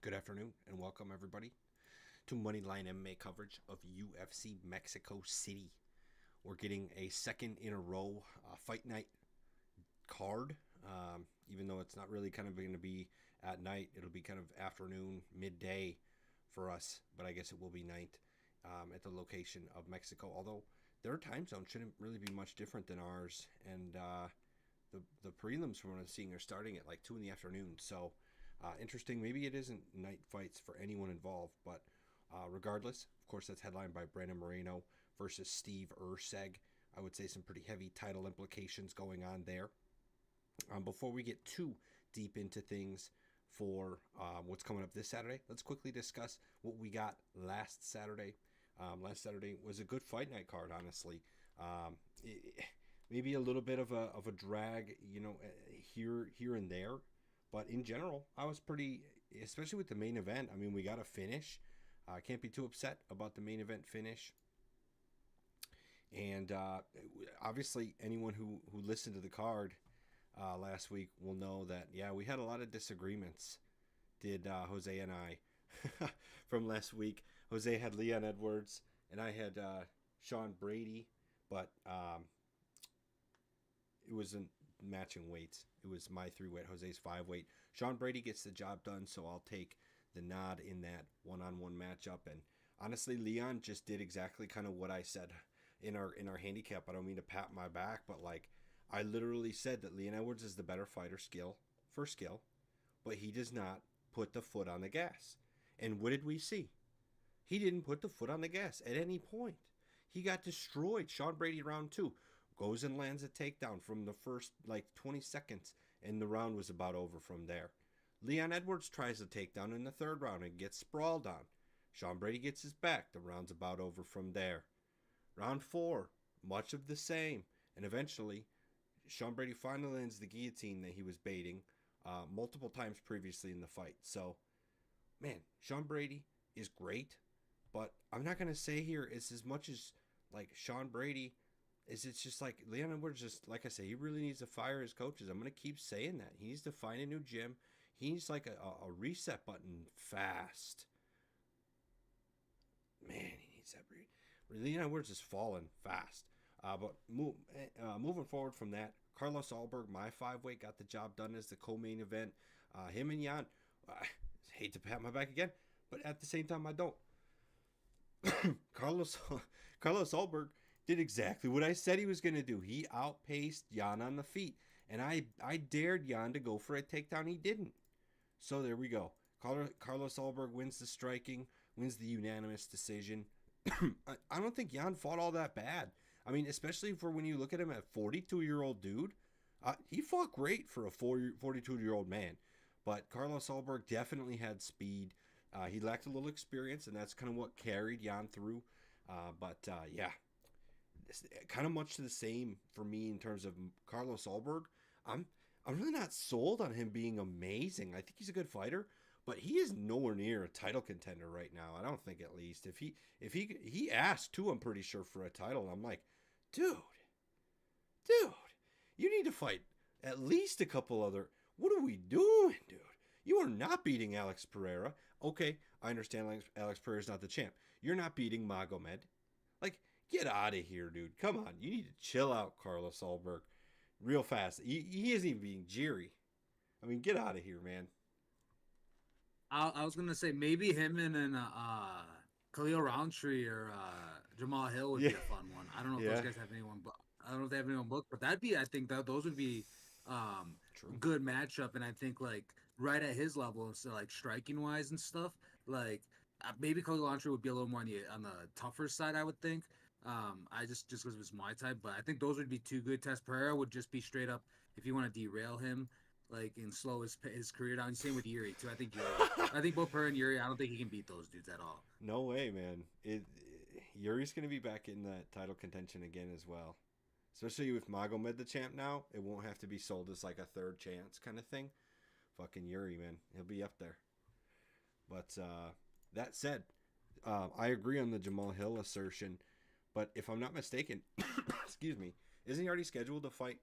Good afternoon and welcome everybody to Moneyline MMA coverage of UFC Mexico City. We're getting a second in a row fight night card, even though it's not really kind of going to be at night. It'll be kind of afternoon, midday for us, but I guess it will be night at the location of Mexico. Although their time zone shouldn't really be much different than ours, and the prelims from what I'm seeing are starting at like 2 in the afternoon. So interesting. Maybe it isn't night fights for anyone involved, but regardless, of course, that's headlined by Brandon Moreno versus Steve Erceg. I would say some pretty heavy title implications going on there. Before we get too deep into things for what's coming up this Saturday, let's quickly discuss what we got last Saturday. Last Saturday was a good fight night card, honestly. Maybe a little bit of a drag, here and there. But in general, I was pretty, especially with the main event. I mean, we got a finish. I can't be too upset about the main event finish. And obviously, anyone who listened to the card last week will know that, yeah, we had a lot of disagreements, did Jose and I, from last week. Jose had Leon Edwards, and I had Sean Brady, but it wasn't matching weights. It was my 3-weight, Jose's 5-weight. Sean Brady gets the job done, so I'll take the nod in that one-on-one matchup. And honestly, Leon just did exactly kind of what I said in our handicap. I don't mean to pat my back, but like I literally said that Leon Edwards is the better fighter skill, but he does not put the foot on the gas. And what did we see? He didn't put the foot on the gas at any point. He got destroyed. Sean Brady round 2. Goes and lands a takedown from the first 20 seconds, and the round was about over from there. Leon Edwards tries a takedown in the third round and gets sprawled on. Sean Brady gets his back. The round's about over from there. Round 4, much of the same. And eventually, Sean Brady finally lands the guillotine that he was baiting multiple times previously in the fight. So, man, Sean Brady is great, but I'm not going to say here it's as much as Sean Brady. It's just like Leon Edwards, just like I say, he really needs to fire his coaches. I'm going to keep saying that. He needs to find a new gym. He needs a reset button fast. Man, he needs that. Leon Edwards is falling fast. But moving forward from that, Carlos Alberg, my 5-weight, got the job done as the co-main event. Him and Jan, I hate to pat my back again, but at the same time, I don't. Carlos Alberg did exactly what I said he was going to do. He outpaced Jan on the feet. And I dared Jan to go for a takedown. He didn't. So there we go. Carlos Alberg wins the striking, wins the unanimous decision. I don't think Jan fought all that bad. I mean, especially for when you look at him at 42-year-old dude. He fought great for a 42-year-old man. But Carlos Alberg definitely had speed. He lacked a little experience, and that's kind of what carried Jan through. Yeah. Kind of much to the same for me in terms of Carlos Alberg. I'm really not sold on him being amazing. I think he's a good fighter, but he is nowhere near a title contender right now. I don't think, at least. If he asked too, I'm pretty sure, for a title. I'm like, dude, you need to fight at least a couple other. What are we doing, dude? You are not beating Alex Pereira. Okay, I understand Alex Pereira's not the champ. You're not beating Magomed. Get out of here, dude. Come on. You need to chill out, Carlos Alberg. Real fast. He isn't even being Jiri. I mean, get out of here, man. I was gonna say maybe him and Khalil Roundtree or Jamal Hill would Yeah. be a fun one. I don't know if Yeah. those guys have anyone, but I don't know if they have anyone booked. But I think that those would be True. good matchup, and I think right at his level, so striking wise and stuff, maybe Khalil Roundtree would be a little more on the tougher side, I would think. I just because it was my type, but I think those would be two good tests. Pereira would just be straight up if you want to derail him, and slow his career down. Same with Yuri too. I think both Pereira and Yuri, I don't think he can beat those dudes at all. No way, man. Yuri's going to be back in that title contention again as well. Especially with Magomed the champ now. It won't have to be sold as like a third chance kind of thing. Fucking Yuri, man. He'll be up there. But that said, I agree on the Jamal Hill assertion. But if I'm not mistaken, excuse me, isn't he already scheduled to fight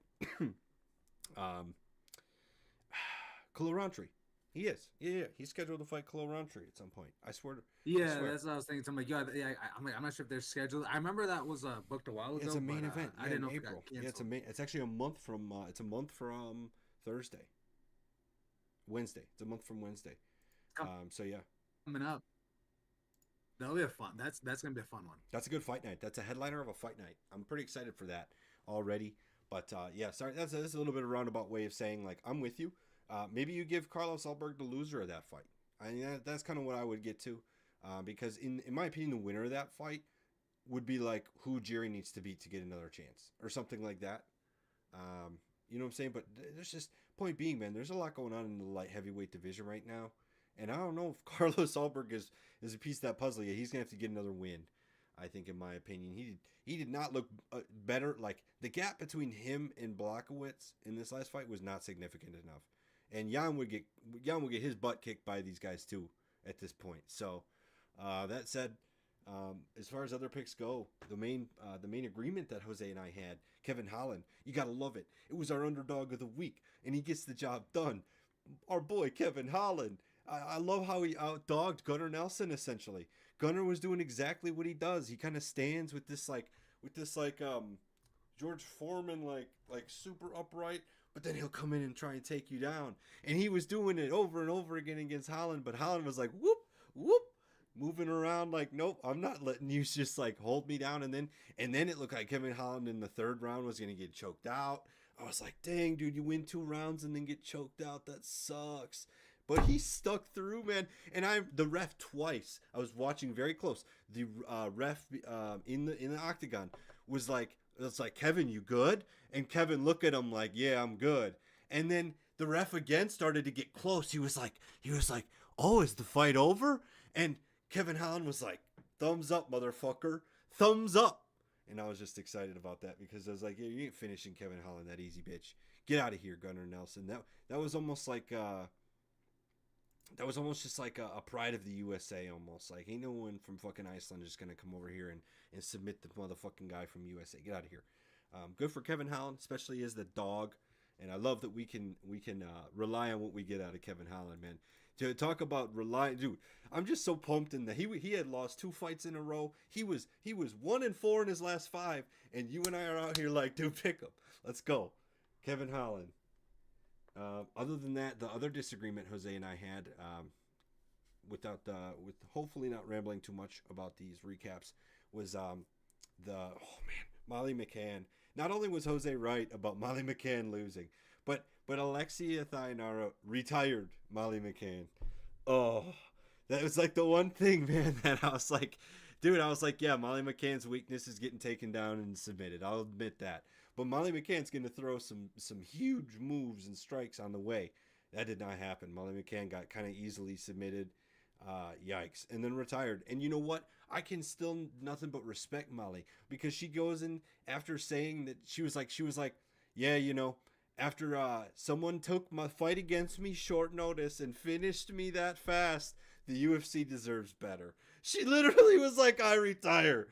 Khalil Roundtree? He is. Yeah. He's scheduled to fight Khalil Roundtree at some point. I swear. I Yeah, swear. that's what I was thinking. So I'm like, I'm like, I'm not sure if they're scheduled. I remember that was booked a while It's ago, a but main event. I Yeah, didn't in know if it got April. Yeah, canceled. It's actually a month from. It's a month from Thursday. Wednesday. It's a month from Wednesday. So yeah, Coming up, that'll be a fun. That's gonna be a fun one. that's a good fight night. That's a headliner of a fight night. I'm pretty excited for that already. But yeah, sorry, that's a little bit of a roundabout way of saying like I'm with you. Maybe you give Carlos Alberg the loser of that fight. I mean that's kind of what I would get to, because in my opinion, the winner of that fight would be like who Jerry needs to beat to get another chance or something like that. You know what I'm saying? But there's just point being, man. There's a lot going on in the light heavyweight division right now, and I don't know if Carlos Alberg is a piece of that puzzle yet. He's gonna have to get another win. I think, in my opinion, he did not look better. Like the gap between him and Blachowicz in this last fight was not significant enough, and Jan would get his butt kicked by these guys too at this point. So that said, as far as other picks go, the main agreement that Jose and I had, Kevin Holland, you gotta love it. It was our underdog of the week, and he gets the job done. Our boy Kevin Holland. I love how he outdogged Gunnar Nelson essentially. Gunnar was doing exactly what he does. He kind of stands with this George Foreman like super upright, but then he'll come in and try and take you down. And he was doing it over and over again against Holland, but Holland was like whoop whoop, moving around like nope, I'm not letting you just like hold me down. And then it looked like Kevin Holland in the third round was gonna get choked out. I was like, dang, dude, you win 2 rounds and then get choked out. That sucks. But he stuck through, man. And I'm the ref twice. I was watching very close. The ref in the octagon was like, it's like, Kevin, you good? And Kevin looked at him like, yeah, I'm good. And then the ref again started to get close. He was like, oh, is the fight over? And Kevin Holland was like, thumbs up, motherfucker, thumbs up. And I was just excited about that because I was like, yeah, you ain't finishing Kevin Holland that easy, bitch. Get out of here, Gunnar Nelson. That was almost like that was almost just like a pride of the USA almost. Like, ain't no one from fucking Iceland just going to come over here and submit the motherfucking guy from USA. Get out of here. Good for Kevin Holland, especially as the dog. And I love that we can rely on what we get out of Kevin Holland, man. To talk about relying, dude, I'm just so pumped in that he had lost 2 fights in a row. He was 1-4 in his last 5, and you and I are out here like, dude, pick him. Let's go, Kevin Holland. Other than that, the other disagreement Jose and I had, with hopefully not rambling too much about these recaps, was Molly McCann. Not only was Jose right about Molly McCann losing, but Alexia Thainara retired Molly McCann. Oh, that was like the one thing, man, that I was like, dude, yeah, Molly McCann's weakness is getting taken down and submitted. I'll admit that. But Molly McCann's going to throw some huge moves and strikes on the way. That did not happen. Molly McCann got kind of easily submitted. Yikes. And then retired. And you know what? I can still nothing but respect Molly because she goes in after saying that she was like, yeah, you know, after someone took my fight against me short notice and finished me that fast, the UFC deserves better. She literally was like, I retire.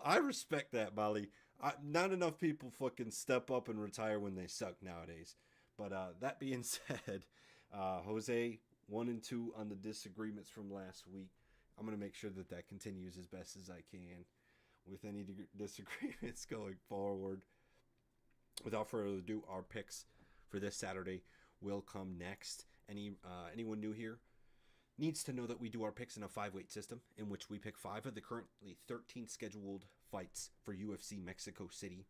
I respect that, Molly. Not enough people fucking step up and retire when they suck nowadays. But that being said, Jose 1-2 on the disagreements from last week. I'm going to make sure that continues as best as I can with any disagreements going forward. Without further ado, our picks for this Saturday will come next. Anyone new here needs to know that we do our picks in a 5-weight system in which we pick 5 of the currently 13 scheduled fights for UFC Mexico City,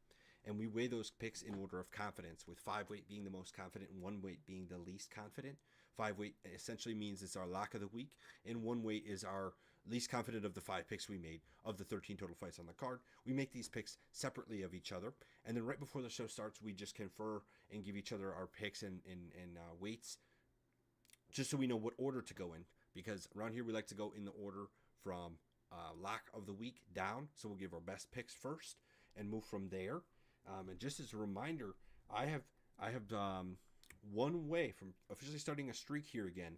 and we weigh those picks in order of confidence, with 5-weight being the most confident and 1-weight being the least confident. 5-weight essentially means it's our lock of the week, and 1-weight is our least confident of the 5 picks we made of the 13 total fights on the card. We make these picks separately of each other, and then right before the show starts, we just confer and give each other our picks and weights, just so we know what order to go in. Because around here we like to go in the order from lock of the week down. So we'll give our best picks first and move from there. And just as a reminder, I have one away from officially starting a streak here again.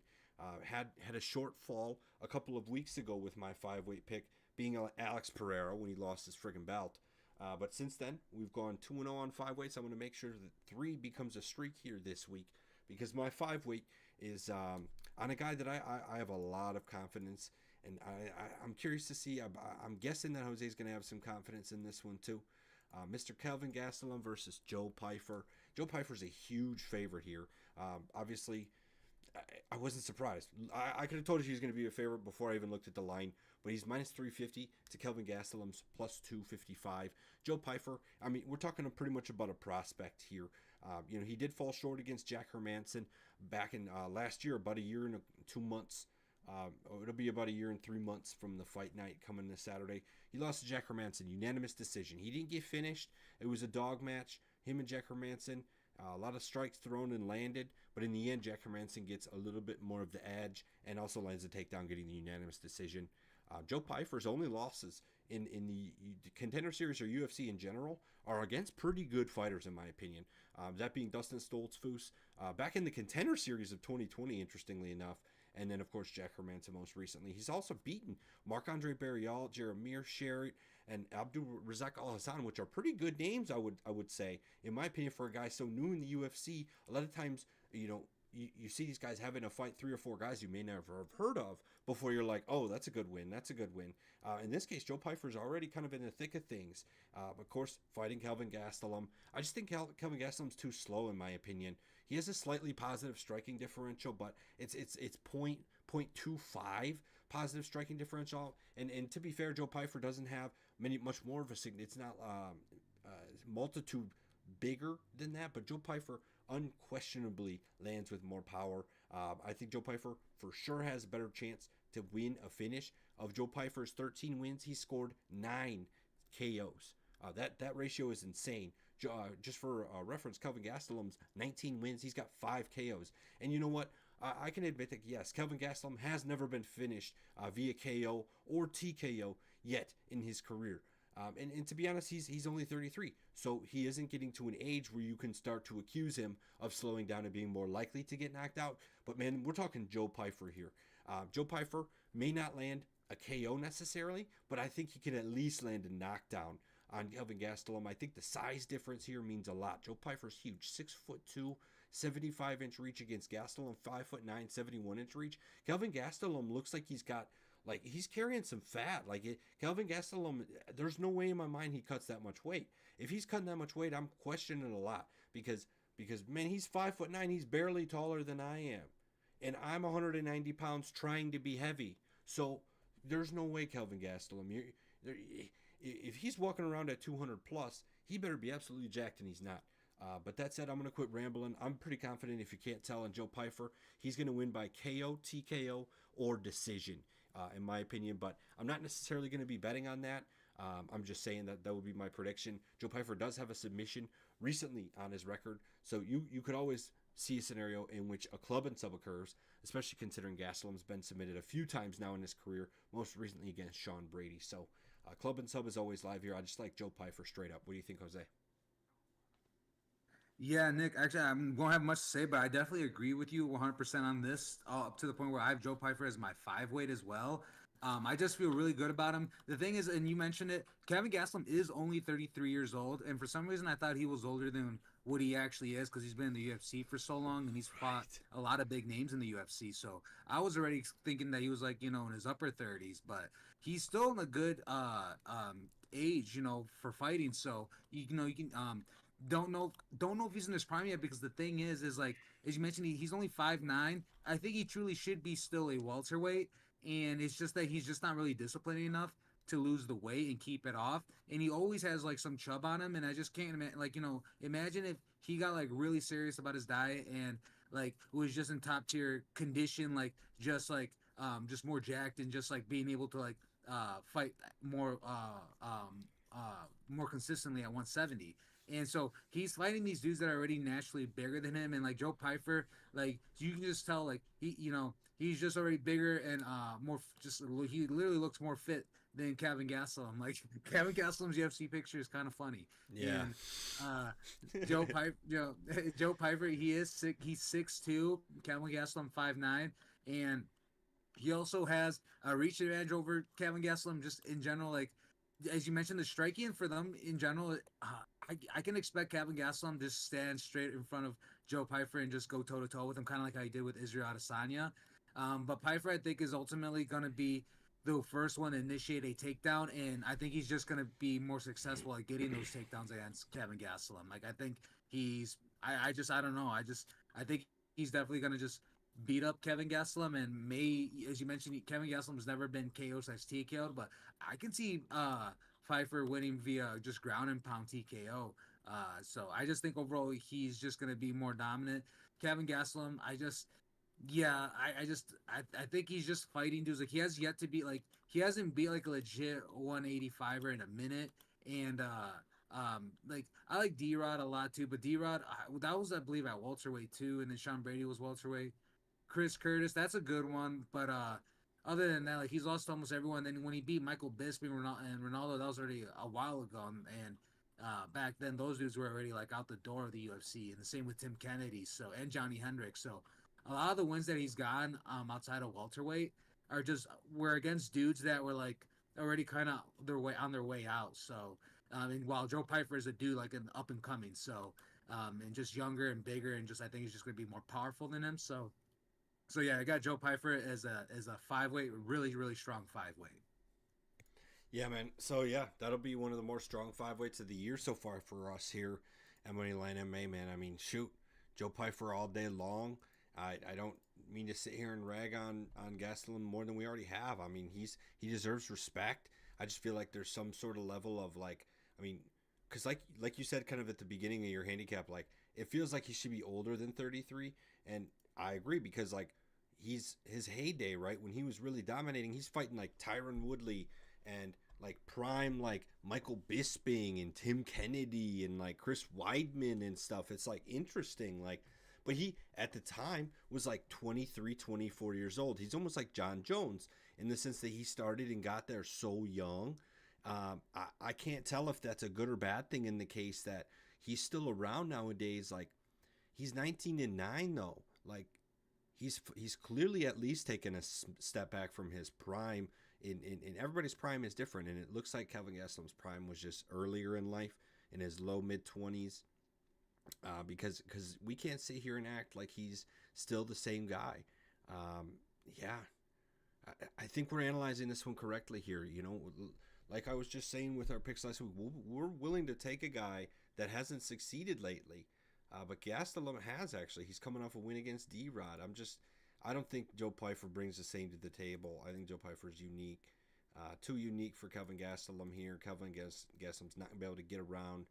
Had a shortfall a couple of weeks ago with my 5-weight pick being Alex Pereira when he lost his friggin' belt. But since then, we've gone 2-0 on 5 weights. I'm going to make sure that 3 becomes a streak here this week because my 5-weight is on a guy that I have a lot of confidence, and I'm curious to see. I'm guessing that Jose's going to have some confidence in this one too. Mr. Kelvin Gastelum versus Joe Pyfer. Joe Pyfer's a huge favorite here. Obviously, I wasn't surprised. I could have told you he was going to be a favorite before I even looked at the line, but he's minus 350 to Kelvin Gastelum's plus 255. Joe Pyfer, I mean, we're talking pretty much about a prospect here. He did fall short against Jack Hermanson back in last year, about a year and 2 months. It'll be about a year and 3 months from the fight night coming this Saturday. He lost to Jack Hermanson, unanimous decision. He didn't get finished. It was a dog match. Him and Jack Hermanson, a lot of strikes thrown and landed, but in the end, Jack Hermanson gets a little bit more of the edge and also lands a takedown, getting the unanimous decision. Joe Pyfer's only losses in the Contender Series or UFC in general are against pretty good fighters, in my opinion. That being Dustin Stoltzfus back in the Contender Series of 2020, interestingly enough, and then, of course, Jack Hermanson most recently. He's also beaten Marc-Andre Barrial, Jaromir Sherritt, and Abdul Razak Al Hassan, which are pretty good names, I would say, in my opinion, for a guy so new in the UFC. A lot of times, you see these guys having to fight 3 or 4 guys you may never have heard of before you're like, oh, that's a good win. That's a good win. In this case, Joe Pyfer's already kind of in the thick of things. Of course, fighting Kelvin Gastelum. I just think Kelvin Gastelum's too slow, in my opinion. He has a slightly positive striking differential, but it's 0.25 positive striking differential. And to be fair, Joe Pyfer doesn't have much more of a sign. It's not multitude bigger than that, but Joe Pyfer unquestionably lands with more power. I think Joe Pyfer for sure has a better chance to win a finish. Of Joe Pyfer's 13 wins, he scored 9 KOs. That ratio is insane. Just for reference, Kelvin Gastelum's 19 wins, he's got 5 KOs. And you know what? I can admit that, yes, Kelvin Gastelum has never been finished via KO or TKO yet in his career. And to be honest, he's only 33, so he isn't getting to an age where you can start to accuse him of slowing down and being more likely to get knocked out. But man, we're talking Joe Pyfer here. Joe Pyfer may not land a KO necessarily, but I think he can at least land a knockdown on Kelvin Gastelum. I think the size difference here means a lot. Joe Pyfer's huge, 6'2", 75-inch reach against Gastelum, 5'9", 71-inch reach. Kelvin Gastelum looks like he's carrying some fat. Kelvin Gastelum, there's no way in my mind he cuts that much weight. If he's cutting that much weight, I'm questioning it a lot because man, he's 5'9", he's barely taller than I am, and I'm 190 pounds trying to be heavy. So there's no way Kelvin Gastelum, if he's walking around at 200 plus, he better be absolutely jacked, and he's not. But that said, I'm going to quit rambling. I'm pretty confident, if you can't tell, in Joe Pyfer. He's going to win by KO, TKO, or decision, in my opinion. But I'm not necessarily going to be betting on that. I'm just saying that would be my prediction. Joe Pyfer does have a submission recently on his record. So you could always see a scenario in which a club and sub occurs, especially considering Gastelum's been submitted a few times now in his career, most recently against Sean Brady. So club and sub is always live here. I just like Joe Pyfer straight up. What do you think, Jose? Yeah, Nick, actually, I won't have much to say, but I definitely agree with you 100% on this, up to the point where I have Joe Pyfer as my 5 weight as well. I just feel really good about him. The thing is, and you mentioned it, Kevin Gastelum is only 33 years old, and for some reason I thought he was older than what he actually is because he's been in the UFC for so long, and he's fought a lot of big names in the UFC. So I was already thinking that he was in his upper 30s, but he's still in a good age, for fighting. So you can don't know if he's in his prime yet, because the thing is like, as you mentioned, he's only 5'9". I think he truly should be still a welterweight, and it's just that he's just not really disciplined enough to lose the weight and keep it off, and he always has some chub on him, and I just can't imagine imagine if he got really serious about his diet and was just in top tier condition, just more jacked and just being able to fight more more consistently at 170. And so he's fighting these dudes that are already naturally bigger than him, and Joe Pyfer, you can just tell he's just already bigger and he literally looks more fit than Kevin Gastelum. Kevin Gastelum's UFC picture is kind of funny. Yeah. And, Joe Pyfer, he's 6'2", Kevin Gastelum 5'9", and he also has a reach advantage over Kevin Gastelum just in general. As you mentioned, the striking for them in general, I can expect Kevin Gastelum to stand straight in front of Joe Pyfer and just go toe-to-toe with him, kind of like how he did with Israel Adesanya. But Pfeiffer, I think, is ultimately going to be the first one to initiate a takedown, and I think he's just going to be more successful at getting those takedowns against Kevin Gastelum. Like I think he's, I don't know, I think he's definitely going to just beat up Kevin Gastelum, and as you mentioned, Kevin Gastelum's never been KO/TKO'd, but I can see Pfeiffer winning via just ground and pound TKO. So I just think overall he's just going to be more dominant. Kevin Gastelum, yeah, I think he's just fighting dudes. Like he has yet to be like he hasn't beat like a legit 185er in a minute. And like I like D Rod a lot too, but D Rod that was I believe at welterweight too, and then Sean Brady was welterweight. Chris Curtis, that's a good one, but other than that, like he's lost almost everyone. Then when he beat Michael Bisping and Ronaldo, that was already a while ago, and back then those dudes were already like out the door of the UFC, and the same with Tim Kennedy, so and Johnny Hendricks. So a lot of the wins that he's gotten outside of welterweight are just were against dudes that were like already kind of their way out. So and while Joe Piper is a dude like an up and coming, so and just younger and bigger, and just I think he's just going to be more powerful than him. So yeah, I got Joe Piper as a 5 weight, really strong 5 weight. Yeah, man. So yeah, that'll be one of the more strong 5 weights of the year so far for us here at Moneyline MMA, man. I mean, shoot, Joe Pfeiffer all day long. I don't mean to sit here and rag on Gastelum more than we already have. I mean, he deserves respect. I just feel like there's some sort of level of like, I mean, because like you said, kind of at the beginning of your handicap, like it feels like he should be older than 33, and I agree because like he's his heyday, right, when he was really dominating. He's fighting like Tyron Woodley and like prime like Michael Bisping and Tim Kennedy and like Chris Weidman and stuff. It's like interesting, like, but he at the time was like 23, 24 years old. He's almost like John Jones in the sense that he started and got there so young. I can't tell if that's a good or bad thing in the case that he's still around nowadays. Like he's 19-9 though. Like he's clearly at least taken a step back from his prime. In everybody's prime is different, and it looks like Kelvin Gastelum's prime was just earlier in life, in his low mid 20s, because we can't sit here and act like he's still the same guy. Yeah, I think we're analyzing this one correctly here. You know, like I was just saying with our picks last week, we're willing to take a guy that hasn't succeeded lately, but Gastelum has actually. He's coming off a win against D Rod. I don't think Joe Pfeiffer brings the same to the table. I think Joe Pfeiffer is unique, too unique for Kelvin Gastelum here. Kelvin Gastelum's not going to be able to get around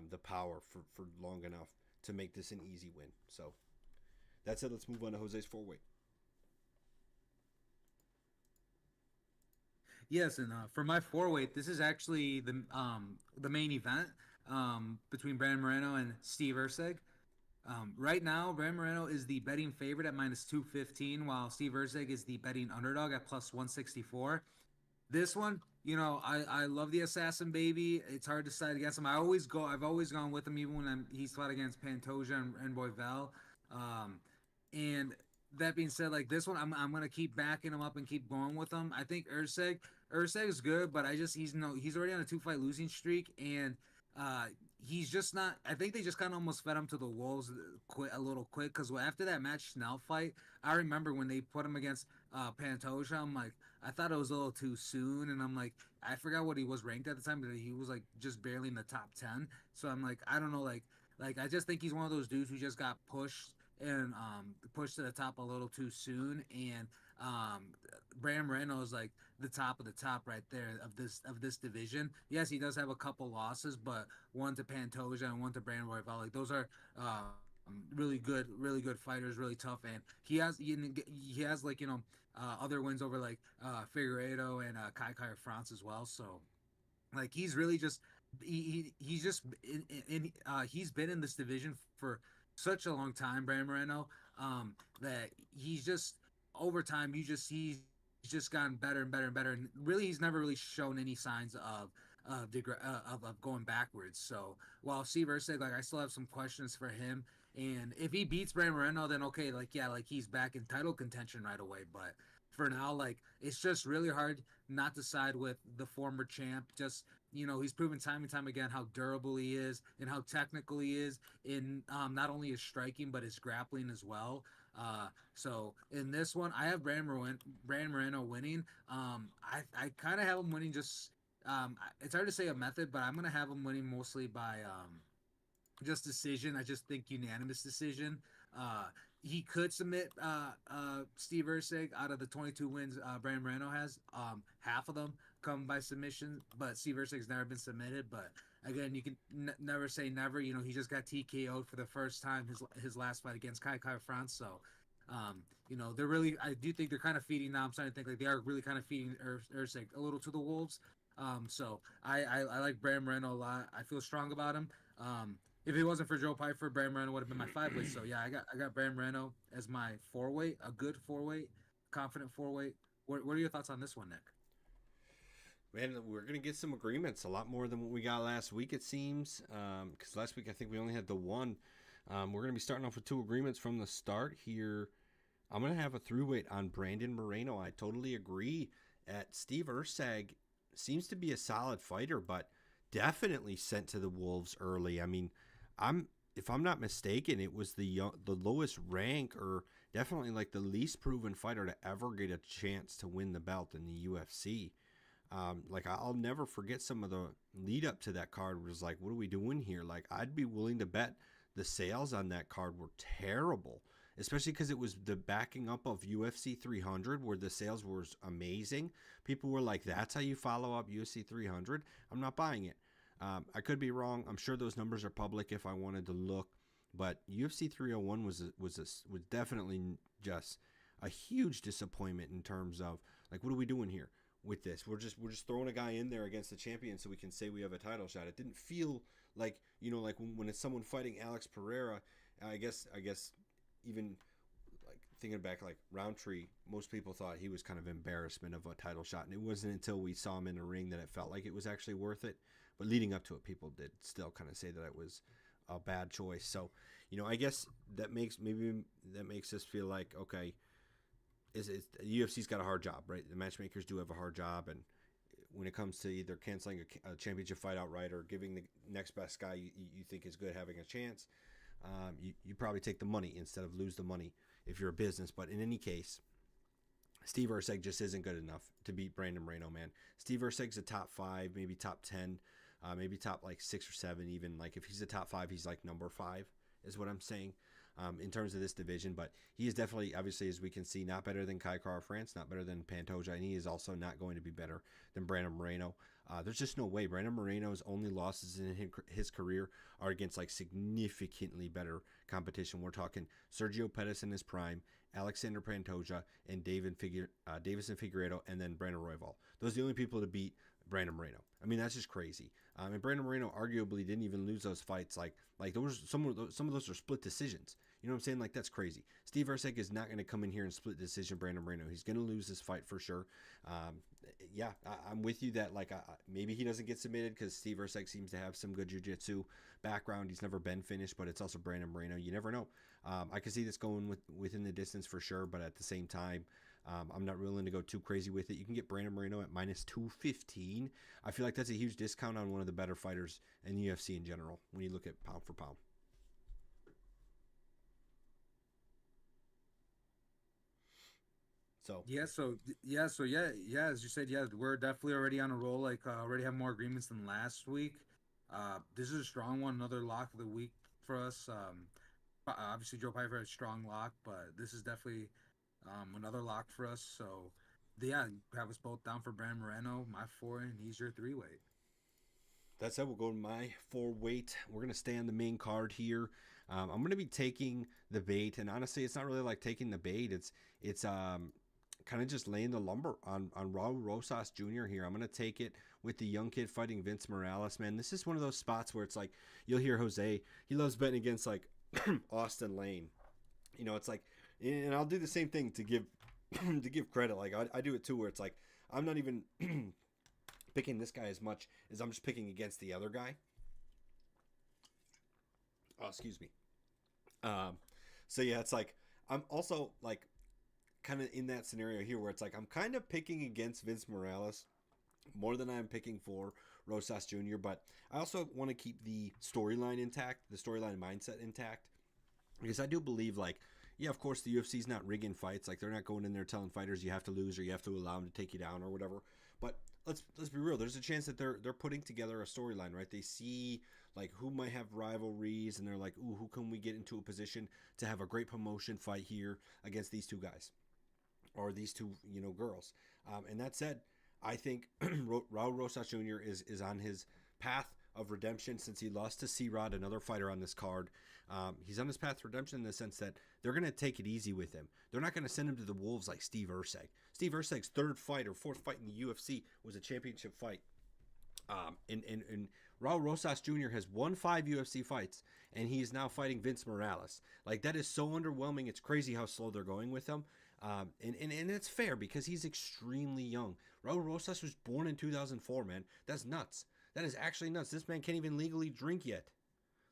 the power for long enough to make this an easy win. So that's it. Let's move on to Jose's 4-weight. Yes, and for my 4 weight, this is actually the main event between Brandon Moreno and Steve Erceg. Right now, Brandon Moreno is the betting favorite at -215, while Steve Erceg is the betting underdog at +164. This one, I love the Assassin baby. It's hard to decide against him. I've always gone with him even when he's fought against Pantoja and Boyvel. And that being said, like this one, I'm gonna keep backing him up and keep going with him. I think Erceg is good, but he's already on a 2-fight losing streak, and uh, he's just not. I think they just kind of almost fed him to the wolves a little quick, because after that Match Snell fight, I remember when they put him against Pantoja. I'm like, I thought it was a little too soon, and I'm like, I forgot what he was ranked at the time, but he was like just barely in the top 10. So I'm like, I don't know, like I just think he's one of those dudes who just got pushed to the top a little too soon, and Brandon Moreno is like the top of the top right there of this division. Yes, he does have a couple losses, but one to Pantoja and one to Brandon Royval. Like those are really good fighters, really tough, and he has like other wins over like Figueiredo and Kai France as well. So like he's really just he's just he's been in this division for such a long time, Brandon Moreno, that he's just over time he's just gotten better and better and better, and really he's never really shown any signs of going backwards. So while Steve Erceg, like I still have some questions for him, and if he beats Brandon Moreno, then okay, like yeah, like he's back in title contention right away. But for now, like it's just really hard not to side with the former champ. Just he's proven time and time again how durable he is and how technical he is in not only his striking but his grappling as well. So in this one, I have Brand Moreno winning. I kind of have him winning just. It's hard to say a method, but I'm gonna have him winning mostly by just decision. I just think unanimous decision. Uh, he could submit Steve Erceg out of the 22 wins Brand Moreno has. Half of them come by submission, but Steve Erceg's never been submitted. But again, you can never say never. You know, he just got TKO'd for the first time his last fight against Kai France. So, you know, they're really. I do think they're kind of feeding now. I'm starting to think like they are really kind of feeding Erceg a little to the wolves. So I like Brand Moreno a lot. I feel strong about him. If it wasn't for Joe Pyfer, Brand Moreno would have been my 5 weight. So yeah, I got Brand Moreno as my 4 weight, a good 4 weight, confident 4 weight. What are your thoughts on this one, Nick? Man, we're gonna get some agreements, a lot more than what we got last week, it seems. Because last week I think we only had the one. We're gonna be starting off with 2 agreements from the start here. I'm gonna have a 3-weight on Brandon Moreno. I totally agree. At Steve Erceg seems to be a solid fighter, but definitely sent to the wolves early. I mean, if I'm not mistaken, it was the lowest rank, or definitely like the least proven fighter to ever get a chance to win the belt in the UFC. Like I'll never forget some of the lead up to that card was like, what are we doing here? Like I'd be willing to bet the sales on that card were terrible, especially because it was the backing up of UFC 300 where the sales were amazing. People were like, that's how you follow up UFC 300. I'm not buying it. I could be wrong. I'm sure those numbers are public if I wanted to look, but UFC 301 was definitely just a huge disappointment in terms of like, what are we doing here with this? We're just throwing a guy in there against the champion so we can say we have a title shot. It didn't feel like, you know, like when it's someone fighting Alex Pereira. I guess even like thinking back, like Roundtree, most people thought he was kind of embarrassment of a title shot, and it wasn't until we saw him in the ring that it felt like it was actually worth it. But leading up to it, people did still kind of say that it was a bad choice. So, you know, I guess that makes us feel like, okay, the UFC's got a hard job, right? The matchmakers do have a hard job, and when it comes to either canceling a championship fight outright or giving the next best guy you think is good having a chance, you probably take the money instead of lose the money if you're a business. But in any case, Steve Erceg just isn't good enough to beat Brandon Moreno, man. Steve Erceg's a top 5, maybe top 10, maybe top like 6 or 7 even. Like if he's a top 5, he's like number 5 is what I'm saying in terms of this division. But he is definitely, obviously, as we can see, not better than Kai France, not better than Pantoja, and he is also not going to be better than Brandon Moreno. There's just no way. Brandon Moreno's only losses in his career are against like significantly better competition. We're talking Sergio Pettis in his prime, Alexander Pantoja, and Davison Figueiredo, and then Brandon Royval. Those are the only people to beat Brandon Moreno. I mean, that's just crazy. And Brandon Moreno arguably didn't even lose those fights. Like those, some of those are split decisions. You know what I'm saying? Like that's crazy. Steve Erceg is not going to come in here and split decision Brandon Moreno. He's going to lose this fight for sure. Yeah, I'm with you that like maybe he doesn't get submitted because Steve Erceg seems to have some good jiu-jitsu background. He's never been finished, but it's also Brandon Moreno. You never know. I can see this going within the distance for sure, but at the same time, I'm not willing to go too crazy with it. You can get Brandon Moreno at minus 215. I feel like that's a huge discount on one of the better fighters in the UFC in general when you look at pound for pound. So as you said, yeah, we're definitely already on a roll. Like already have more agreements than last week. This is a strong one, another lock of the week for us. Obviously Joe Piper had a strong lock, but this is definitely another lock for us. So yeah, have us both down for Brandon Moreno, my 4, and he's your 3-weight. That said, we'll go to my 4-weight. We're going to stay on the main card here. I'm going to be taking the bait, and honestly, it's not really like taking the bait. It's kind of just laying the lumber on Raul Rosas Jr. here. I'm going to take it with the young kid fighting Vince Morales, man. This is one of those spots where it's like, you'll hear Jose, he loves betting against like Austin Lane. You know, it's like, and I'll do the same thing to give to give credit. Like I do it too, where it's like, I'm not even picking this guy as much as I'm just picking against the other guy. Oh, excuse me. So yeah, it's like, I'm also like, kind of in that scenario here where it's like I'm kind of picking against Vince Morales more than I'm picking for Rosas Jr., but I also want to keep the storyline intact, the storyline mindset intact, because I do believe like Yeah, of course, the UFC's not rigging fights. Like, they're not going in there telling fighters you have to lose or you have to allow them to take you down or whatever. But let's be real. There's a chance that they're putting together a storyline, right? They see like who might have rivalries, and they're like, ooh, who can we get into a position to have a great promotion fight here against these two guys or these two, girls. And that said, I think Raul Rosas Jr. is on his path of redemption since he lost to C-Rod, another fighter on this card. He's on his path to redemption in the sense that they're going to take it easy with him. They're not going to send him to the wolves like Steve Erceg. Steve Erceg's third fight or fourth fight in the UFC was a championship fight. And Raul Rosas Jr. has won 5 UFC fights, and he is now fighting Vince Morales. Like, that is so underwhelming. It's crazy how slow they're going with him. And it's fair because he's extremely young. Raul Rosas was born in 2004, man. That's nuts. That is actually nuts. This man can't even legally drink yet.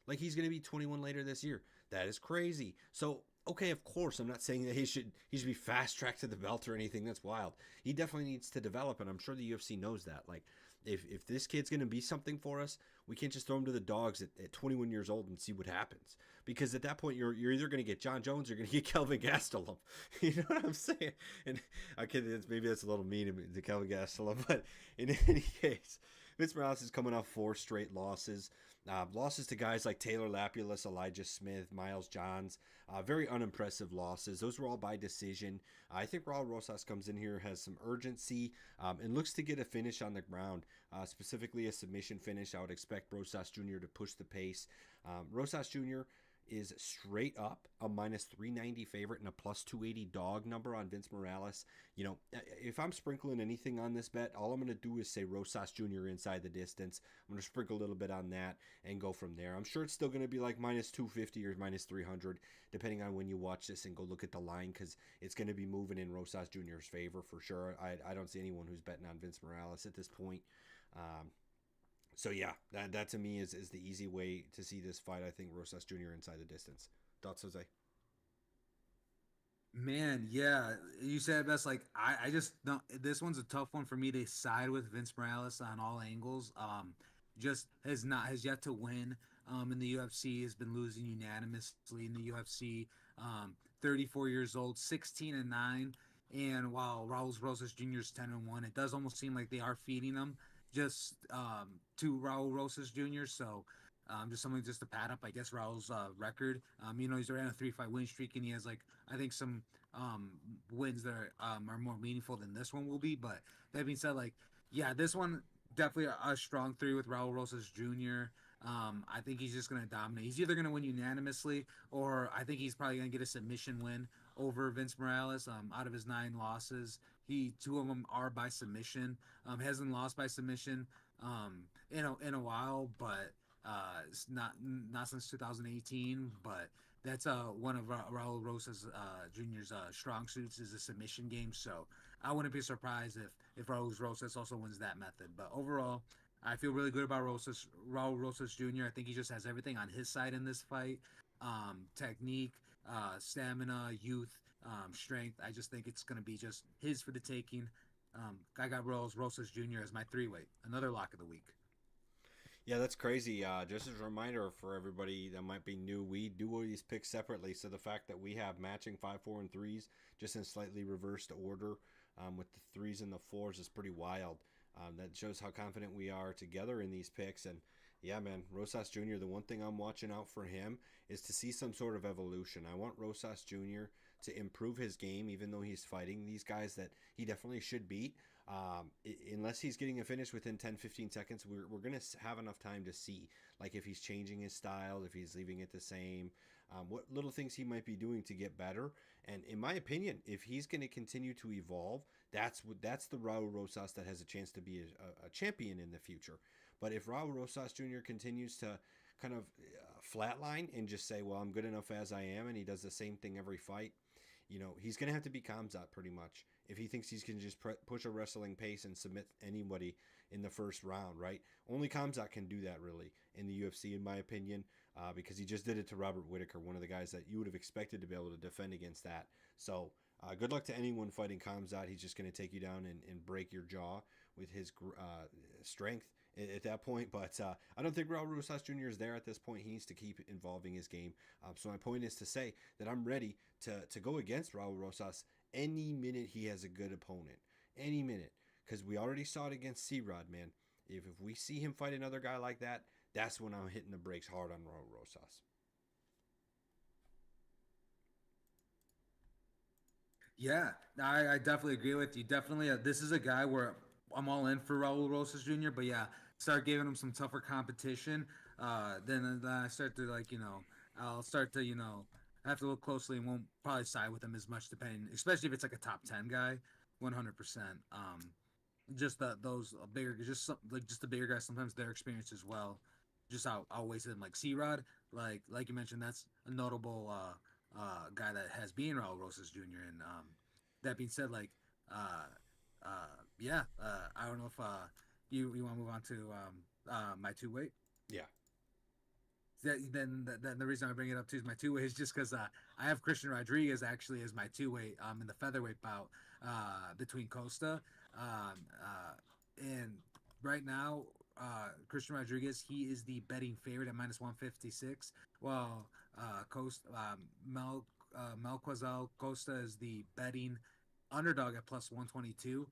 Like, he's going to be 21 later this year. That is crazy. So, okay, of course, I'm not saying that he should be fast-tracked to the belt or anything. That's wild. He definitely needs to develop, and I'm sure the UFC knows that. Like, if this kid's going to be something for us, we can't just throw him to the dogs at 21 years old and see what happens. Because at that point, you're either going to get John Jones or you're going to get Kelvin Gastelum. You know what I'm saying? And okay, maybe that's a little mean to Kelvin Gastelum, but in any case, Vince Morales is coming off 4 straight losses. Losses to guys like Taylor Lapulus, Elijah Smith, Miles Johns. Very unimpressive losses. Those were all by decision. I think Raul Rosas comes in here, has some urgency, and looks to get a finish on the ground, specifically a submission finish. I would expect Rosas Jr. to push the pace. Rosas Jr. is straight up a minus 390 favorite and a plus 280 dog number on Vince Morales. If I'm sprinkling anything on this bet, all I'm going to do is say Rosas Jr. inside the distance. I'm going to sprinkle a little bit on that and go from there. I'm sure it's still going to be like minus 250 or minus 300, depending on when you watch this and go look at the line, because it's going to be moving in Rosas Jr.'s favor for sure. I don't see anyone who's betting on Vince Morales at this point. So yeah, that to me is the easy way to see this fight. I think Rosas Jr. inside the distance. Thoughts, Jose? Man, yeah, you said it best. Like, I just don't. This one's a tough one for me to side with Vince Morales on all angles. Just has yet to win. In the UFC, has been losing unanimously in the UFC. 34 years old, 16-9, and while Raul Rosas Jr. is 10-1, it does almost seem like they are feeding him just to Raul Rosas Jr. So just something just to pad up, I guess, Raul's record. He's around a 3-5 win streak, and he has I think some wins that are more meaningful than this one will be. But that being said, yeah, this one definitely a strong 3 with Raul Rosas Jr. I think he's just going to dominate. He's either going to win unanimously, or I think he's probably going to get a submission win over Vince Morales. Out of his 9 losses, 2 of them are by submission. Hasn't lost by submission in a while, but it's not since 2018. But that's one of Raul Rosas Jr.'s strong suits is a submission game. So I wouldn't be surprised if Raul Rosas also wins that method. But overall, I feel really good about Raul Rosas Jr. I think he just has everything on his side in this fight. Technique, stamina, youth, strength. I just think it's going to be just his for the taking. I got Raul Rosas Jr. as my 3-weight. Another lock of the week. Yeah, that's crazy. Just as a reminder for everybody that might be new, we do all these picks separately. So the fact that we have matching 5, 4, and 3s just in slightly reversed order with the 3s and the 4s is pretty wild. That shows how confident we are together in these picks. And yeah, man, Rosas Jr., the one thing I'm watching out for him is to see some sort of evolution. I want Rosas Jr. to improve his game, even though he's fighting these guys that he definitely should beat. Unless he's getting a finish within 10-15 seconds, we're going to have enough time to see, like, if he's changing his style, if he's leaving it the same, what little things he might be doing to get better. And in my opinion, if he's going to continue to evolve, that's the Raul Rosas that has a chance to be a champion in the future. But if Raul Rosas Jr. continues to kind of flatline and just say, well, I'm good enough as I am, and he does the same thing every fight, he's going to have to be Khamzat pretty much if he thinks he's going to just push a wrestling pace and submit anybody in the first round, right? Only Khamzat can do that, really, in the UFC, in my opinion, because he just did it to Robert Whittaker, one of the guys that you would have expected to be able to defend against that. So good luck to anyone fighting Khamzat. He's just going to take you down and break your jaw with his strength at that point. But I don't think Raul Rosas Jr. is there at this point. He needs to keep involving his game. So my point is to say that I'm ready to go against Raul Rosas any minute he has a good opponent. Any minute. Because we already saw it against C-Rod, man. If we see him fight another guy like that, that's when I'm hitting the brakes hard on Raul Rosas. Yeah, I definitely agree with you. Definitely, this is a guy where I'm all in for Raul Rosas Jr. But yeah, start giving him some tougher competition. Then I start to like I'll start to have to look closely and won't probably side with him as much, depending, especially if it's like a top 10 guy, 100%. Just those bigger, just the bigger guys. Sometimes their experience as well, just outweighs them. Like C-Rod, like you mentioned, that's a notable guy that has been Raul Rosas Jr. And that being said, yeah, I don't know if you want to move on to my two weight. Yeah. Then the reason I bring it up too is my two weight is just because I have Christian Rodriguez actually as my two weight in the featherweight bout between Costa and right now Christian Rodriguez, he is the betting favorite at -156, while Costa Melquazal Costa is the betting underdog at +122.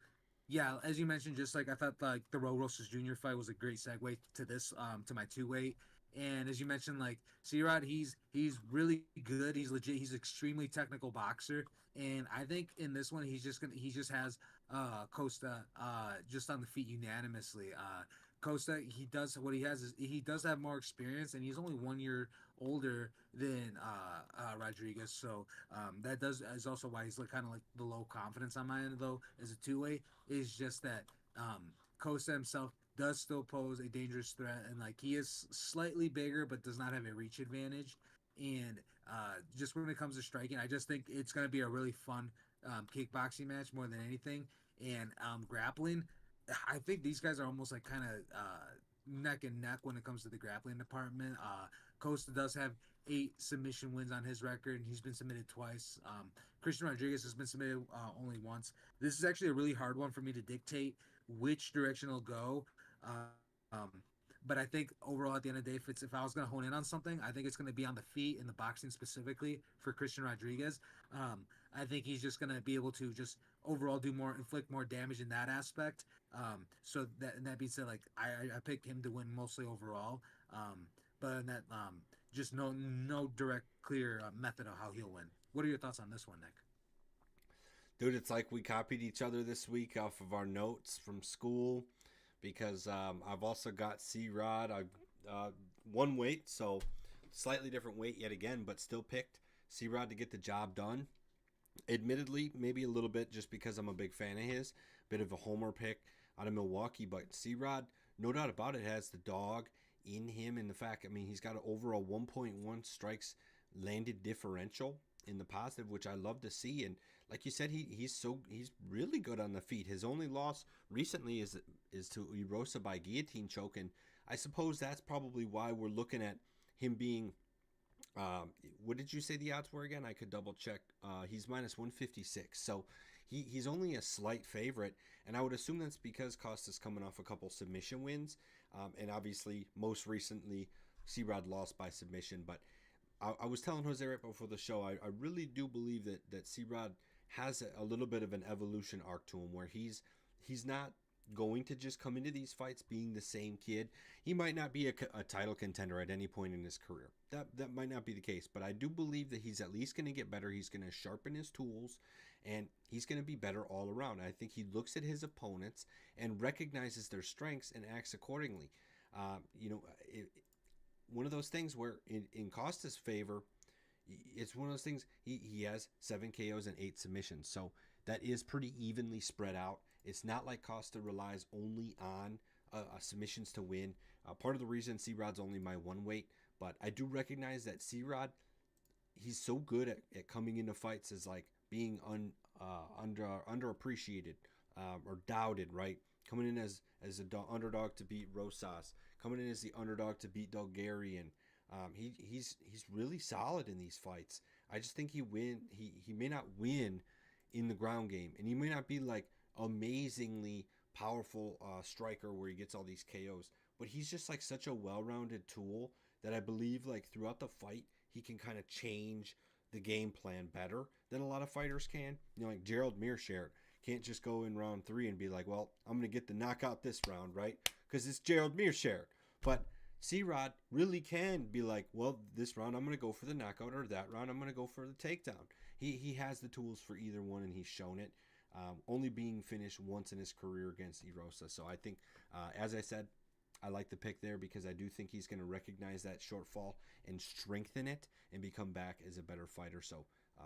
Yeah, as you mentioned, just like I thought, like the Raul Rosas Jr. fight was a great segue to this, to my two weight. And as you mentioned, like C-Rod, he's really good. He's legit. He's extremely technical boxer. And I think in this one, he just has Costa just on the feet unanimously. Costa, he does what he has is he does have more experience, and he's only 1 year older than Rodriguez. So that is also why he's like kind of like the low confidence on my end though as a two way is just that Costa himself does still pose a dangerous threat, and like he is slightly bigger but does not have a reach advantage. And just when it comes to striking, I just think it's going to be a really fun kickboxing match more than anything. And grappling, I think these guys are almost like kind of neck and neck when it comes to the grappling department. Costa does have 8 submission wins on his record, and he's been submitted twice. Christian Rodriguez has been submitted only once. This is actually a really hard one for me to dictate which direction it'll go. Um, but I think overall, at the end of the day, if I was going to hone in on something, I think it's going to be on the feet in the boxing specifically for Christian Rodriguez. I think he's just going to be able to just overall inflict more damage in that aspect. So that being said, like I picked him to win mostly overall. But in that just no direct clear method of how he'll win. What are your thoughts on this one, Nick? Dude, it's like we copied each other this week off of our notes from school because I've also got C-Rod. I've one weight, so slightly different weight yet again, but still picked C-Rod to get the job done. Admittedly, maybe a little bit just because I'm a big fan of his. Bit of a homer pick out of Milwaukee, but C-Rod, no doubt about it, has the dog in him. And the fact, I mean, he's got an overall 1.1 strikes landed differential in the positive, which I love to see. And like you said, he's really good on the feet. His only loss recently is to Erosa by guillotine choke, and I suppose that's probably why we're looking at him being. What did you say the odds were again? I could double check. He's -156, so he's only a slight favorite, and I would assume that's because Costa's coming off a couple submission wins, and obviously most recently C-Rod lost by submission. But I was telling Jose right before the show, I really do believe that C-Rod has a little bit of an evolution arc to him where he's not going to just come into these fights being the same kid. He might not be a title contender at any point in his career. That might not be the case, but I do believe that he's at least going to get better. He's going to sharpen his tools, and he's going to be better all around. I think he looks at his opponents and recognizes their strengths and acts accordingly. One of those things where in Costa's favor, it's one of those things, he has 7 KOs and 8 submissions, so that is pretty evenly spread out. It's not like Costa relies only on submissions to win. Part of the reason C-Rod's only my one weight, but I do recognize that C-Rod, he's so good at coming into fights as like being underappreciated or doubted, right? Coming in as a underdog to beat Rosas, coming in as the underdog to beat Bulgarian. He's really solid in these fights. I just think he may not win in the ground game, and he may not be like amazingly powerful striker where he gets all these KOs. but he's just like such a well-rounded tool that I believe like throughout the fight he can kind of change the game plan better than a lot of fighters can. You know, like Gerald Meerschaert can't just go in round 3 and be like, well, I'm gonna get the knockout this round, right? Because it's Gerald Meerschaert. But C-Rod really can be like, well, this round I'm going to go for the knockout, or that round I'm going to go for the takedown. He has the tools for either one, and he's shown it. Only being finished once in his career against Erosa. So I think, as I said, I like the pick there because I do think he's going to recognize that shortfall and strengthen it and become back as a better fighter. So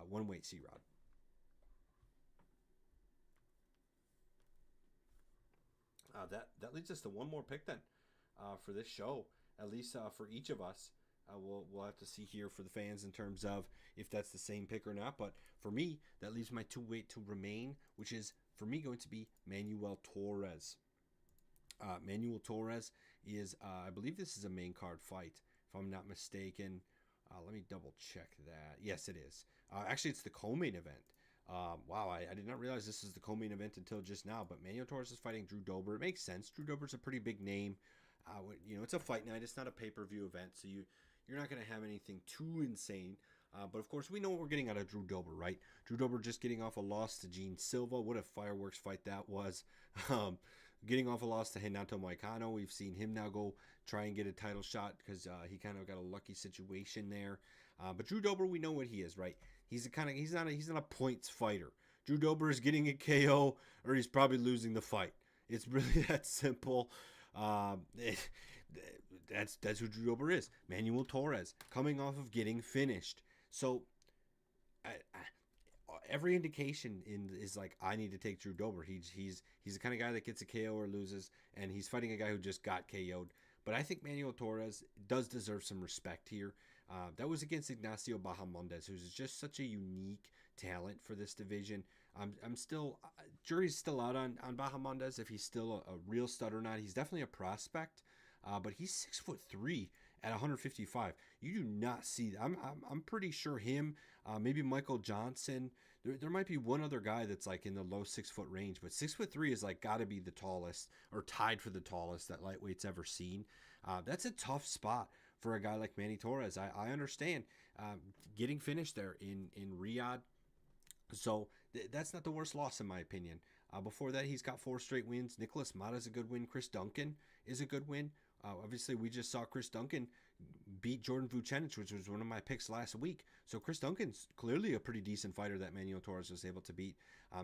one weight C-Rod. That leads us to one more pick then for this show, at least for each of us. We'll have to see here for the fans in terms of if that's the same pick or not. But for me, that leaves my two weight to remain, which is for me going to be Manuel Torres. Manuel Torres is, I believe this is a main card fight, if I'm not mistaken. Let me double check that. Yes, it is. Actually, it's the co-main event. Wow, I did not realize this is the co-main event until just now. But Manuel Torres is fighting Drew Dober. It makes sense. Drew Dober's a pretty big name. It's a fight night. It's not a pay-per-view event, so you're not going to have anything too insane. But of course, we know what we're getting out of Drew Dober, right? Drew Dober just getting off a loss to Gene Silva. What a fireworks fight that was. Getting off a loss to Renato Moicano. We've seen him now go try and get a title shot because he kind of got a lucky situation there. But Drew Dober, we know what he is, right? He's not a points fighter. Drew Dober is getting a KO or he's probably losing the fight. It's really that simple. That's who Drew Dober is. Manuel Torres coming off of getting finished. So every indication is like I need to take Drew Dober. He's the kind of guy that gets a KO or loses, and he's fighting a guy who just got KO'd. But I think Manuel Torres does deserve some respect here. That was against Ignacio Bahamondes, who's just such a unique talent for this division. I'm still jury's still out on Bahamondes if he's still a real stud or not. He's definitely a prospect, but he's 6'3" at 155. You do not see. I'm pretty sure him, maybe Michael Johnson. There might be one other guy that's like in the low 6 foot range, but 6'3" is like got to be the tallest or tied for the tallest that lightweight's ever seen. That's a tough spot for a guy like Manny Torres. I understand getting finished there in Riyadh. So that's not the worst loss in my opinion. Before that, he's got 4 straight wins. Nicholas Mata's a good win. Chris Duncan is a good win. Obviously, we just saw Chris Duncan beat Jordan Vucenic, which was one of my picks last week. So Chris Duncan's clearly a pretty decent fighter that Manuel Torres was able to beat.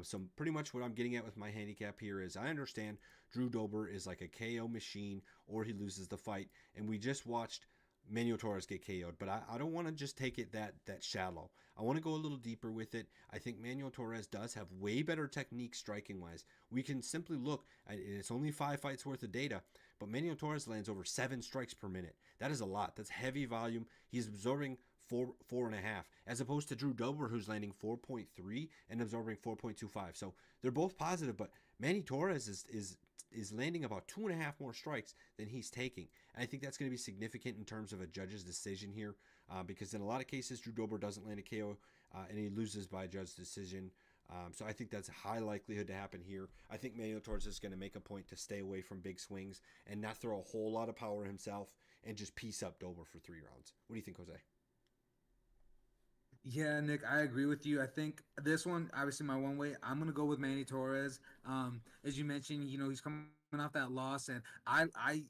So pretty much what I'm getting at with my handicap here is I understand Drew Dober is like a KO machine or he loses the fight. And we just watched Manuel Torres get KO'd, but I don't want to just take it that shallow. I want to go a little deeper with it. I think Manuel Torres does have way better technique striking wise. We can simply look at it's only 5 fights worth of data, but Manuel Torres lands over 7 strikes per minute. That is a lot. That's heavy volume. He's absorbing 4.5, as opposed to Drew Dober, who's landing 4.3 and absorbing 4.25. So they're both positive, but Manny Torres is landing about 2.5 more strikes than he's taking. And I think that's going to be significant in terms of a judge's decision here, because in a lot of cases, Drew Dober doesn't land a KO and he loses by a judge's decision. So I think that's a high likelihood to happen here. I think Manuel Torres is going to make a point to stay away from big swings and not throw a whole lot of power himself and just piece up Dober for 3 rounds. What do you think, Jose? Yeah, Nick, I agree with you. I think this one, obviously, my one way, I'm gonna go with Manny Torres. As you mentioned, he's coming off that loss, and I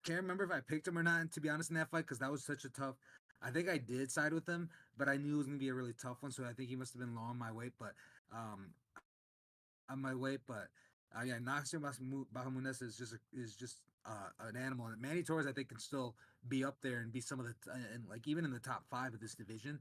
can't remember if I picked him or not. And to be honest, in that fight, because that was such a tough. I think I did side with him, but I knew it was gonna be a really tough one, so I think he must have been low on my weight. But um, on my weight, but yeah, Naxio Bahamunes an animal. And Manny Torres, I think, can still be up there and be some of the and like even in the top 5 of this division.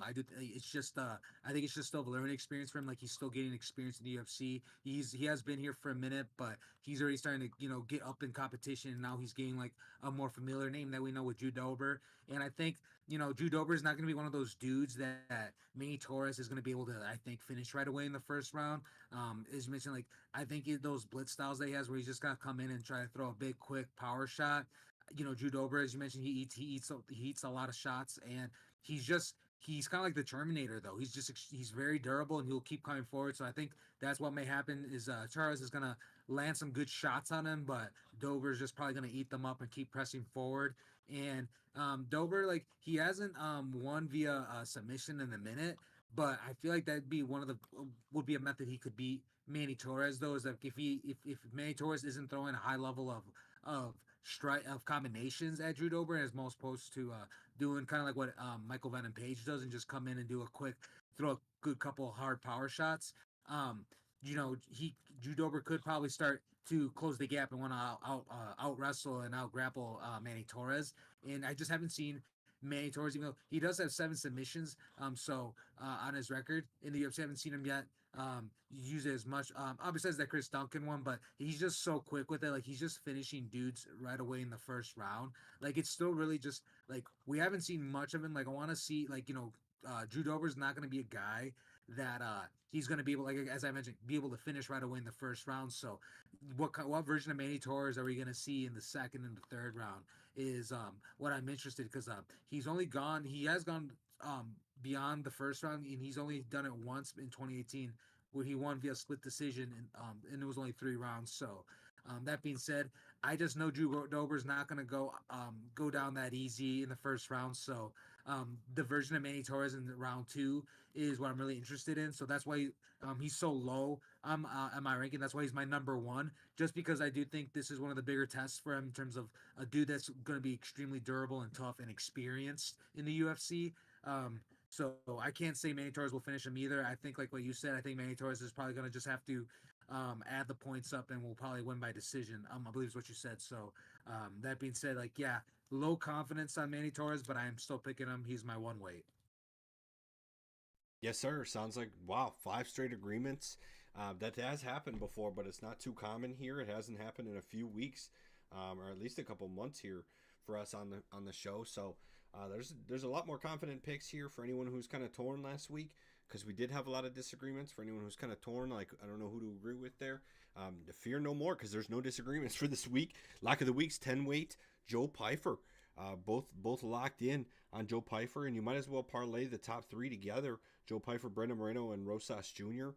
I do. It's just I think it's just still a learning experience for him. Like he's still getting experience in the UFC. He has been here for a minute, but he's already starting to get up in competition. And now he's getting like a more familiar name that we know with Drew Dober. And I think Drew Dober is not going to be one of those dudes that Manny Torres is going to be able to, I think, finish right away in the first round. As you mentioned, like I think those blitz styles that he has, where he's just got to come in and try to throw a big, quick power shot. Drew Dober, as you mentioned, he eats a lot of shots, and he's just he's kind of like the Terminator, though. He's very durable and he'll keep coming forward. So I think that's what may happen is Charles is gonna land some good shots on him, but Dober's just probably gonna eat them up and keep pressing forward. And Dober, like he hasn't won via submission in the minute, but I feel like that'd be one of the would be a method he could beat Manny Torres, though, is that if Manny Torres isn't throwing a high level of strike of combinations at Drew Dober as most opposed to doing kind of like what Michael Venom Page does and just come in and do a quick throw a good couple hard power shots. Um, he Drew Dober could probably start to close the gap and want to out wrestle and out grapple Manny Torres. And I just haven't seen Manny Torres, even though he does have 7 submissions. On his record in the UFC, I haven't seen him yet use it as much. Besides that Chris Duncan one, but he's just so quick with it. Like he's just finishing dudes right away in the first round. Like it's still really just like we haven't seen much of him. Like I want to see Drew Dober's not going to be a guy that he's going to be able, like as I mentioned, be able to finish right away in the first round. So what version of Manny Torres are we going to see in the second and the third round is what I'm interested because he has gone beyond the first round and he's only done it once in 2018 where he won via split decision and it was only 3 rounds. So that being said, I just know Drew Dober's not going to go down that easy in the first round. So the version of Manny Torres in round 2 is what I'm really interested in. So that's why he's so low at my ranking. That's why he's my number 1, just because I do think this is one of the bigger tests for him in terms of a dude that's going to be extremely durable and tough and experienced in the UFC. So I can't say Manny Torres will finish him either. I think, like what you said, I think Manny Torres is probably going to just have to add the points up and will probably win by decision. I believe is what you said. So that being said, like yeah, low confidence on Manny Torres, but I am still picking him. He's my 1 weight. Yes, sir. Sounds like wow, 5 straight agreements. That has happened before, but it's not too common here. It hasn't happened in a few weeks, or at least a couple months here for us on the show. So there's a lot more confident picks here for anyone who's kind of torn last week because we did have a lot of disagreements. For anyone who's kind of torn, like I don't know who to agree with there. Fear no more because there's no disagreements for this week. Lock of the week's 10 weight Joe Pyfer. Both locked in on Joe Pyfer, and you might as well parlay the top 3 together: Joe Pyfer, Brendan Moreno, and Rosas Jr.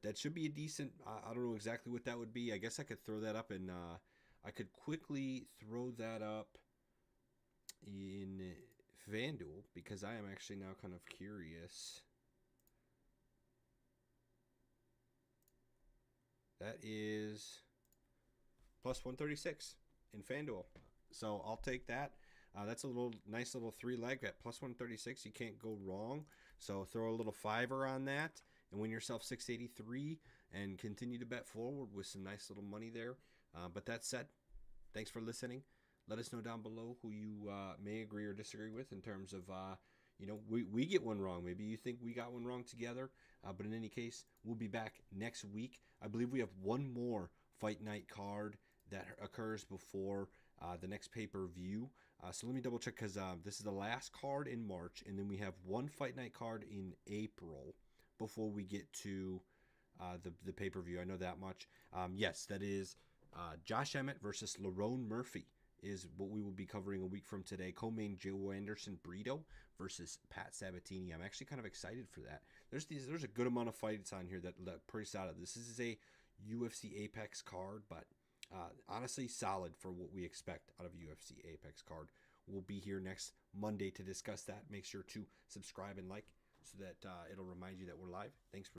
That should be a decent. I don't know exactly what that would be. I guess I could throw that up, and I could quickly throw that up in FanDuel because I am actually now kind of curious. That is plus 136 in FanDuel. So I'll take that. That's a nice little 3-leg at plus 136. You can't go wrong. So throw a little fiver on that and win yourself 683 and continue to bet forward with some nice little money there. But that said, thanks for listening. Let us know down below who you may agree or disagree with in terms of, we get one wrong. Maybe you think we got one wrong together. But in any case, we'll be back next week. I believe we have one more fight night card that occurs before the next pay-per-view. So let me double check because this is the last card in March, and then we have one fight night card in April before we get to the pay-per-view. I know that much. Yes, that is Josh Emmett versus Lerone Murphy is what we will be covering a week from today. Co-main Joe Anderson Brito versus Pat Sabatini. I'm actually kind of excited for that. There's a good amount of fights on here that look pretty solid. This is a UFC Apex card, but honestly solid for what we expect out of UFC Apex card. We'll be here next Monday to discuss that. Make sure to subscribe and like so that it'll remind you that we're live. Thanks for